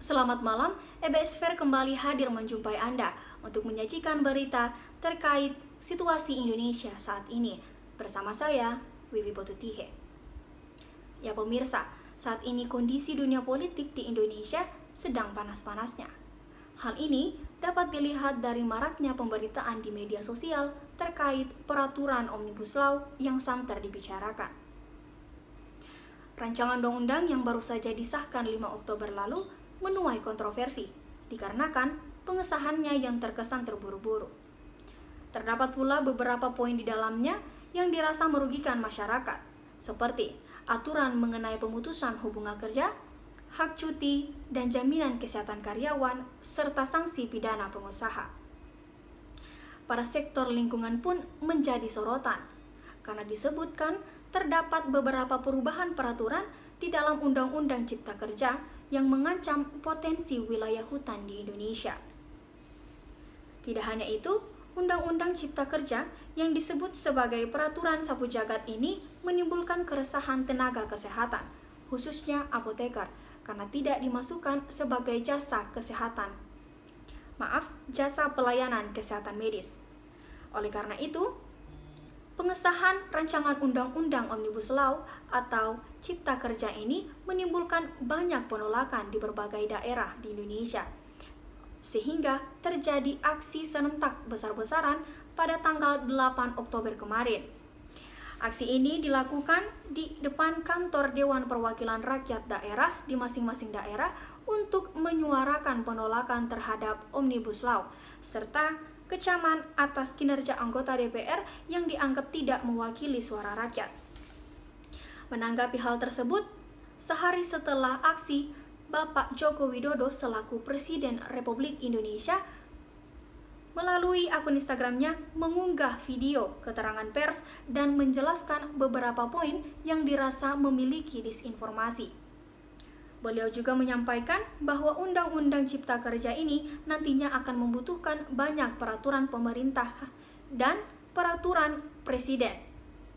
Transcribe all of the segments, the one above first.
Selamat malam, EBS Fair kembali hadir menjumpai Anda untuk menyajikan berita terkait situasi Indonesia saat ini. Bersama saya, Wiwi Botutihe. Ya pemirsa, saat ini kondisi dunia politik di Indonesia sedang panas-panasnya. Hal ini dapat dilihat dari maraknya pemberitaan di media sosial terkait peraturan Omnibus Law yang santer dibicarakan. Rancangan undang-undang yang baru saja disahkan 5 Oktober lalu menuai kontroversi, dikarenakan pengesahannya yang terkesan terburu-buru. Terdapat pula beberapa poin di dalamnya yang dirasa merugikan masyarakat, seperti aturan mengenai pemutusan hubungan kerja, hak cuti, dan jaminan kesehatan karyawan, serta sanksi pidana pengusaha. Pada sektor lingkungan pun menjadi sorotan, karena disebutkan terdapat beberapa perubahan peraturan di dalam Undang-Undang Cipta Kerja yang mengancam potensi wilayah hutan di Indonesia. Tidak hanya itu, Undang-Undang Cipta Kerja yang disebut sebagai peraturan sapu jagat ini menimbulkan keresahan tenaga kesehatan, khususnya apoteker, karena tidak dimasukkan sebagai jasa pelayanan kesehatan medis. Oleh karena itu, pengesahan rancangan Undang-Undang Omnibus Law atau Cipta Kerja ini menimbulkan banyak penolakan di berbagai daerah di Indonesia, sehingga terjadi aksi serentak besar-besaran pada tanggal 8 Oktober kemarin. Aksi ini dilakukan di depan kantor Dewan Perwakilan Rakyat Daerah di masing-masing daerah untuk menyuarakan penolakan terhadap Omnibus Law, serta kecaman atas kinerja anggota DPR yang dianggap tidak mewakili suara rakyat. Menanggapi hal tersebut, sehari setelah aksi, Bapak Joko Widodo selaku Presiden Republik Indonesia melalui akun Instagramnya mengunggah video keterangan pers dan menjelaskan beberapa poin yang dirasa memiliki disinformasi. Beliau juga menyampaikan bahwa Undang-Undang Cipta Kerja ini nantinya akan membutuhkan banyak peraturan pemerintah dan peraturan presiden.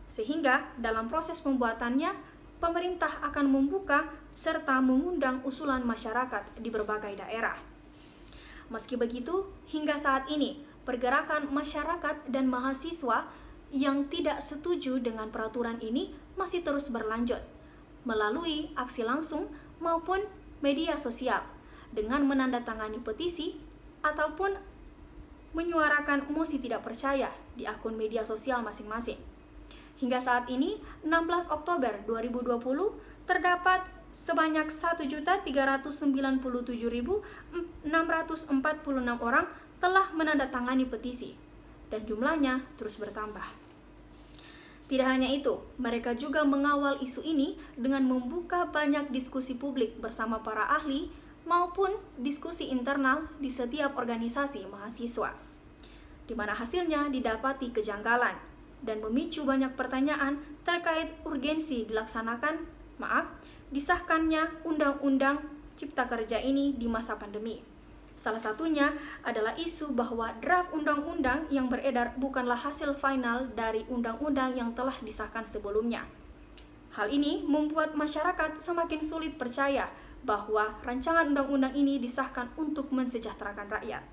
Sehingga dalam proses pembuatannya, pemerintah akan membuka serta mengundang usulan masyarakat di berbagai daerah. Meski begitu, hingga saat ini, pergerakan masyarakat dan mahasiswa yang tidak setuju dengan peraturan ini masih terus berlanjut melalui aksi langsung maupun media sosial dengan menandatangani petisi ataupun menyuarakan mosi tidak percaya di akun media sosial masing-masing. Hingga saat ini, 16 Oktober 2020, terdapat sebanyak 1.397.646 orang telah menandatangani petisi, dan jumlahnya terus bertambah. Tidak hanya itu, mereka juga mengawal isu ini dengan membuka banyak diskusi publik bersama para ahli maupun diskusi internal di setiap organisasi mahasiswa, di mana hasilnya didapati kejanggalan dan memicu banyak pertanyaan terkait urgensi disahkannya Undang-Undang Cipta Kerja ini di masa pandemi. Salah satunya adalah isu bahwa draft undang-undang yang beredar bukanlah hasil final dari undang-undang yang telah disahkan sebelumnya. Hal ini membuat masyarakat semakin sulit percaya bahwa rancangan undang-undang ini disahkan untuk mensejahterakan rakyat.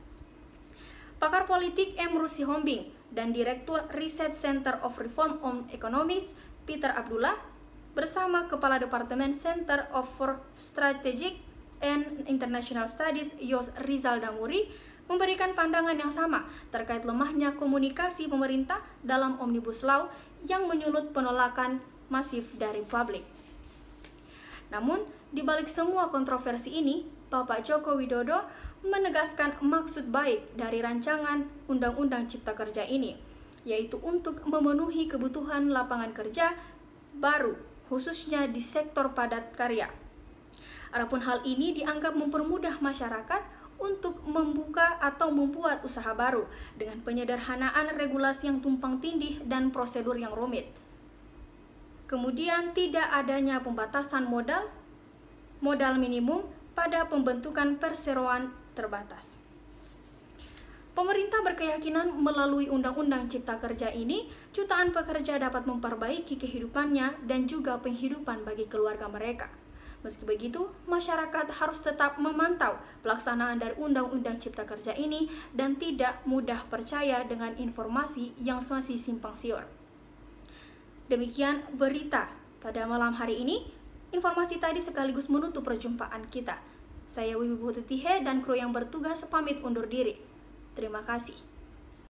Pakar politik Emrus Sihombing dan Direktur Research Center of Reform on Economics Peter Abdullah bersama Kepala Departemen Center for Strategic and International Studies Yos Rizal Damuri memberikan pandangan yang sama terkait lemahnya komunikasi pemerintah dalam Omnibus Law yang menyulut penolakan masif dari publik. Namun, di balik semua kontroversi ini, Bapak Joko Widodo menegaskan maksud baik dari rancangan Undang-Undang Cipta Kerja ini, yaitu untuk memenuhi kebutuhan lapangan kerja baru, khususnya di sektor padat karya. Adapun hal ini dianggap mempermudah masyarakat untuk membuka atau membuat usaha baru dengan penyederhanaan regulasi yang tumpang tindih dan prosedur yang rumit. Kemudian tidak adanya pembatasan modal minimum pada pembentukan perseroan terbatas. Pemerintah berkeyakinan melalui Undang-Undang Cipta Kerja ini, jutaan pekerja dapat memperbaiki kehidupannya dan juga penghidupan bagi keluarga mereka. Meski begitu, masyarakat harus tetap memantau pelaksanaan dari Undang-Undang Cipta Kerja ini dan tidak mudah percaya dengan informasi yang masih simpang siur. Demikian berita pada malam hari ini. Informasi tadi sekaligus menutup perjumpaan kita. Saya Wiwi Pututihe dan kru yang bertugas pamit undur diri. Terima kasih.